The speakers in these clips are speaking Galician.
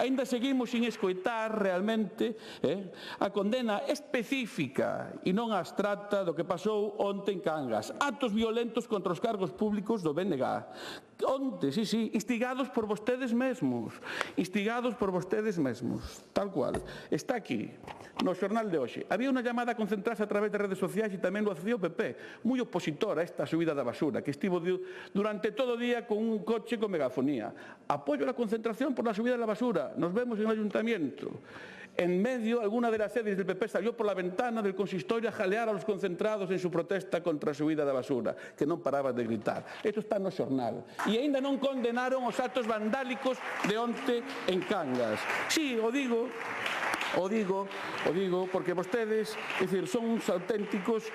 aínda seguimos sin escoitar realmente a condena específica e non abstracta do que pasou onte en Cangas. Actos violentos contra os cargos públicos do BNG. Onte, sí, instigados por vostedes mesmos. Instigados por vostedes mesmos. Tal cual. Está aquí, no xornal de hoxe. Había unha llamada a concentrarse a través de redes sociais e tamén lo hacía o PP, moi opositor a esta subida da basura, que estivo durante todo o día con un coche con megafonía. Apoyo a la concentración por la subida de la basura. Nos vemos en el ayuntamiento. En medio, alguna de las sedes del PP salió por la ventana del consistorio a jalear a los concentrados en su protesta contra a subida da basura, que non paraban de gritar. Isto está no xornal. E aínda non condenaron os actos vandálicos de onte en Cangas. Sí, o digo porque vostedes, é dicir, son uns auténticos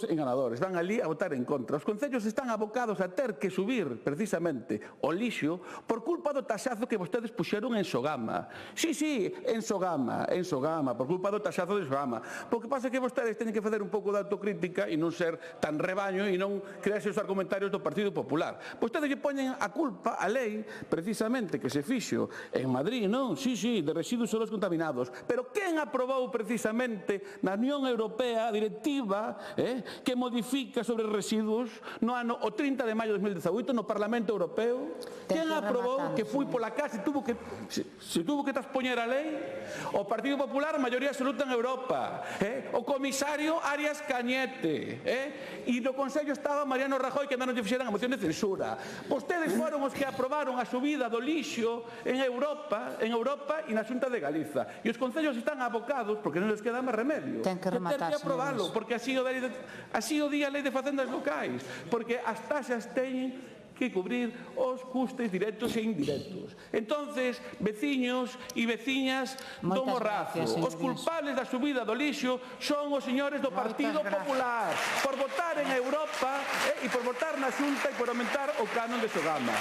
enganadores, van ali a votar en contra. Os concellos están abocados a ter que subir precisamente o lixo por culpa do taxazo que vostedes puxeron en Sogama. Sí, en Sogama, por culpa do taxazo de Sogama. Porque pasa que vostedes teñen que facer un pouco de autocrítica e non ser tan rebaño e non crearse os argumentarios do Partido Popular. Vostedes lle poñen a culpa a lei precisamente que se fixo en Madrid, non? Sí, de residuos solos contaminados. Pero quen aprobou precisamente na Unión Europea a directiva que modifica sobre residuos no ano o 30 de maio de 2018 no Parlamento Europeo? Quen aprobou que foi pola casa se tuvo que traspoñer a lei? O Partido Popular, maioría absoluta en Europa, o comisario Arias Cañete, e no Consello estaba Mariano Rajoy, que non lle fixeran a moción de censura. Vostedes foron os que aprobaron a subida do lixo en Europa e na Xunta de Galiza. E os concellos están abocados, porque non les queda máis remedio, ten que rematar, ter que aprobalo, porque así o di a lei de facendas locais, porque as taxas teñen que cubrir os custes directos e indirectos. Entonces, veciños e veciñas do Morrazo, os culpables da subida do lixo son os señores do Partido Popular, por votar en Europa e por votar na Xunta e por aumentar o canon de Sogama.